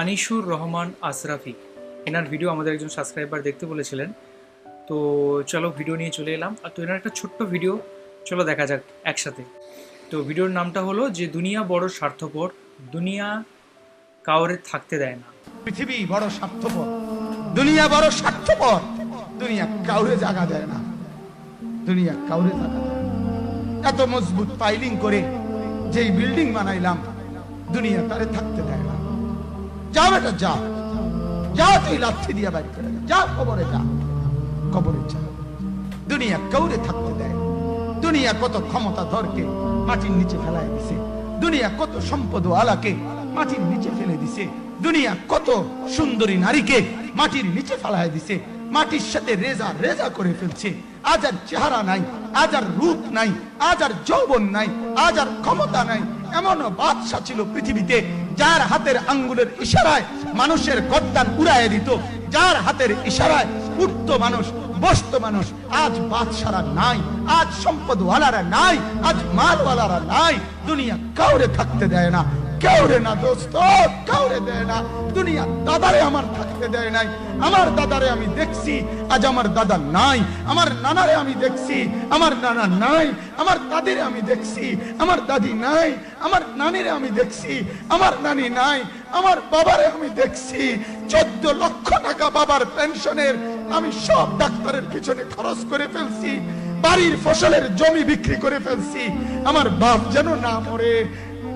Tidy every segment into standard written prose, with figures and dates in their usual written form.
আনিসুর রহমান আশরাফি, এনার ভিডিও আমাদের একজন সাবস্ক্রাইবার দেখতে বলেছিলেন। তো চলো ভিডিও নিয়ে চলে এলাম। আর তো এনার একটা ছোট্ট ভিডিও, চলো দেখা যাক একসাথে। তো ভিডিওর নামটা হলো যে দুনিয়া বড় স্বার্থপর, দুনিয়া কাউরে থাকতে দেয় না। পৃথিবী বড় স্বার্থপর, দুনিয়া বড় স্বার্থপর, দুনিয়া কাউরে জায়গা দেয় না, দুনিয়া কাউরে জায়গা দেয় না। এত মজবুত পাইলিং করে যেই বিল্ডিং বানাইলাম, দুনিয়া তারে থাকতে দেয় না। যা বেটা যা, যা তুই লাথি দিয়া বাইর করে যা, কবরে যা, কবরে যা। দুনিয়া কাউরে থাকতে দেয় না। দুনিয়া কত ক্ষমতা ধরকে মাটির নিচে ফেলায় দিছে, দুনিয়া কত সম্পদ আলাকে মাটির নিচে ফেলে দিছে, দুনিয়া কত সুন্দরী নারীকে মাটির নিচে ফেলায় দিছে, মাটির সাথে রেজা রেজা করে ফেলছে। আজ আর চেহারা নাই, আজ আর রূপ নাই, আজ আর যৌবন নাই, আজ আর ক্ষমতা নাই। এমন বাদশা ছিল পৃথিবীতে যার হাতের আঙ্গুলের ইশারায় মানুষের গর্দান উড়াইয়া দিত, যার হাতের ইশারায় উঠতো মানুষ, বসতো মানুষ। আজ বাদশারা নাই, আজ সম্পদওয়ালারা নাই, আজ মালওয়ালারা নাই। দুনিয়া কাউরে থাকতে দেয় না, কাউরে না দোস্ত, কাউরে দেয় না। দুনিয়া দাদারে আমার থাকতে দেয় নাই। আমার দাদারে আমি দেখছি, আজ আমার দাদা নাই। আমার নানারে আমি দেখছি, আমার নানা নাই। আমার দাদিরে আমি দেখছি, আমার দাদি নাই। আমার নানিরে আমি দেখছি, আমার নানি নাই। আমার বাবারে আমি দেখছি, 14 লক্ষ টাকা বাবার পেনশনের আমি সব ডাক্তারের পিছনে খরচ করে ফেলছি, বাড়ির ফসলের জমি বিক্রি করে ফেলছি। আমার বাপ যেন না মরে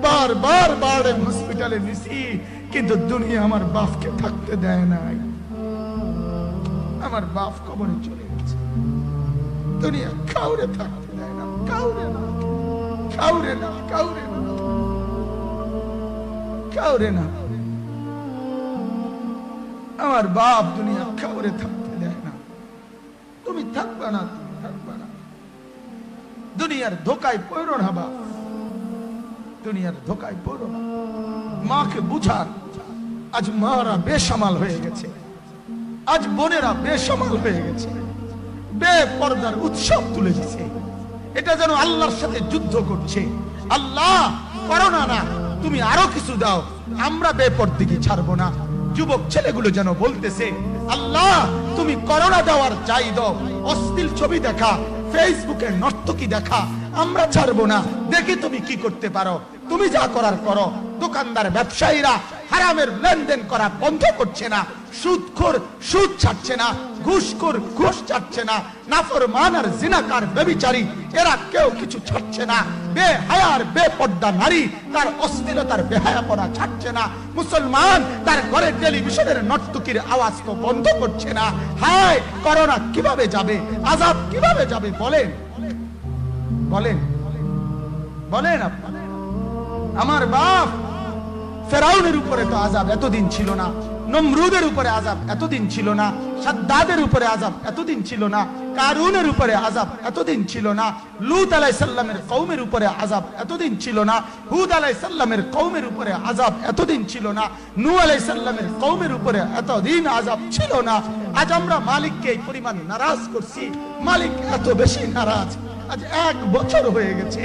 বারবার বারে হসপিটালে নিছি, কিন্তু দুনিয়া আমার বাপকে থাকতে দেয় নাই। আমার বাপ কবরে চলে গেছে, দুনিয়া কাউরে থাকতে দেয় না, কাউরে না, কাউরে না, কাউরে না, কাউরে না। আমার বাপ দুনিয়া কাউরে থাকতে দেয় না। তুমি থাকবা না, তুমি থাকবা না। দুনিয়ার ধোকায় পড়ো না বাপ, দুনিয়ার ধোকায় পড়ো না। মাকে বুঝার, আজ মারা বেসামাল হয়ে গেছে, আজ বোনেরা বেসামাল হয়ে গেছে, বেপরদার উৎসব তুলে দিছে। এটা যেন আল্লাহর সাথে যুদ্ধ করছে। আল্লাহ করোনা না, তুমি আরো কিছু দাও, আমরা বেপরদিকে ছাড়বো না। যুবক ছেলেগুলো যেন বলতেছে, আল্লাহ তুমি করোনা দেওয়ার চাই দাও, অশ্লীল ছবি দেখা, ফেসবুকে নর্তকী দেখা, আমরা ছাড়বো না। দেখি তুমি কি করতে পারো, তুমি যা করার করো। দোকানদার ব্যবসায়ীরা হারামের লেনদেন করা বন্ধ করছে না, সুদখোর সুদ ছাড়ছে না, ঘুষখোর ঘুষ ছাড়ছে না, নাফরমান আর জিনাকার ব্যভিচারী এরা কেউ কিছু ছাড়ছে না। বেহায়ার বেপর্দা নারী তার অশ্লীলতার বেহায়াপনা ছাড়ছে না। মুসলমান তার ঘরে টেলিভিশনের নর্তকীর আওয়াজ তো বন্ধ করছে না। হায় করোনা কিভাবে যাবে, আযাব কিভাবে যাবে বলেন, বলেন, বলেন আপনারা। আমার বাপ ফেরাউনের উপরে তো আযাব এতদিন ছিল না, নমরুদের উপরে আযাব এতদিন ছিল না, সাদ্দাদের উপরে আযাব এতদিন ছিল না, কারুনের উপরে আযাব এতদিন ছিল না, লূত আলাইহিস সালামের কওমের উপরে আযাব এতদিন ছিল না, হুদ আলাইহিস সালামের কওমের উপরে আযাব এতদিন ছিল না, নূহ আলাইহিস সালামের কওমের উপরে এতদিন আযাব ছিল না। আজ আমরা মালিককে এই পরিমাণ নারাজ করছি, মালিক এত বেশি নারাজ। আজ 1 বছর হয়ে গেছে,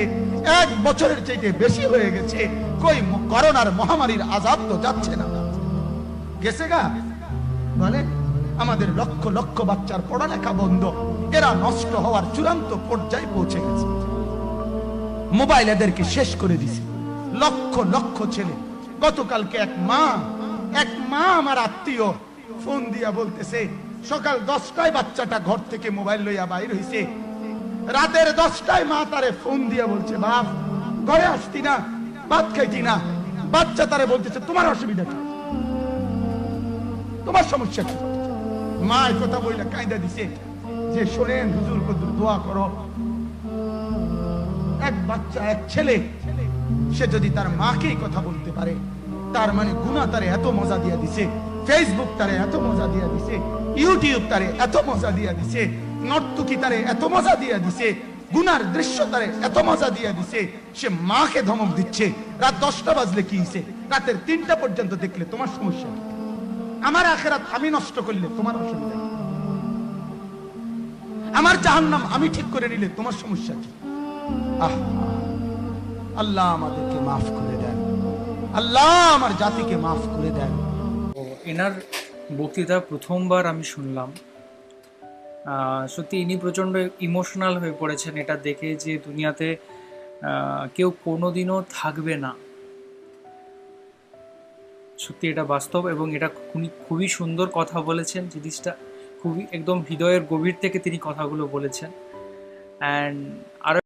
1 বছরের চাইতে বেশি হয়ে গেছে, কই করোনার মহামারীর আযাব তো যাচ্ছে না, গেছে গা বলে। আমাদের লক্ষ লক্ষ বাচ্চার পড়ালেখা বন্ধ, এরা নষ্ট হওয়ার চূড়ান্ত পর্যায়ে পৌঁছে গেছে। মোবাইল এদেরকে শেষ করে দিছে, লক্ষ লক্ষ ছেলে। গতকালকে এক মা আমার আত্মীয় ফোন দিয়া বলতেছে, সকাল 10টায় বাচ্চাটা ঘর থেকে মোবাইল লইয়া বাইর হইছে, রাতের 10টায় মা তারে ফোন দিয়া বলছে, বাপ ঘরে আসতি না, ভাত খাইতি না। বাচ্চা তারে বলতেছে, তোমার অসুবিধা কি, তোমার সমস্যা কি? মা এই কথা বইলা কাঁদা দিছে যে, শোনেন হুজুর কদ্দুর দোয়া করো। এক বাচ্চা, এক ছেলে, সে যদি তার মাকে কথা বলতে পারে, তার মানে গুনাহ তারে এত মজা দিয়া দিছে, ফেসবুক তারে এত মজা দিয়া দিছে, ইউটিউব তারে এত মজা দিয়া দিছে, নর্তকী তারে এত মজা দিয়া দিছে, গুনার দৃশ্য তারে এত মজা দিয়া দিছে, সে মাকে ধমক দিচ্ছে। রাত 10টা বাজলে কি হইছে, রাতের 3টা পর্যন্ত দেখলে তোমার সমস্যা কি? আমার আখিরাত আমি নষ্ট করলে তোমার অসুবিধা কি? আমার জাহান্নাম আমি ঠিক করে নিলে তোমার সমস্যা কি? আল্লাহ আমাদেরকে মাফ করে দেন, আল্লাহ আমার জাতিকে মাফ করে দেন। এনার বক্তৃতা প্রথমবার আমি শুনলাম। সত্যি ইনি প্রচণ্ড ইমোশনাল হয়ে পড়েছেন এটা দেখে, যে দুনিয়াতে কেউ কোনোদিনও থাকবে না। সত্যি এটা বাস্তব, এবং এটা উনি খুবই সুন্দর কথা বলেছেন। জিনিসটা খুবই একদম হৃদয়ের গভীর থেকে তিনি কথাগুলো বলেছেন। অ্যান্ড আরও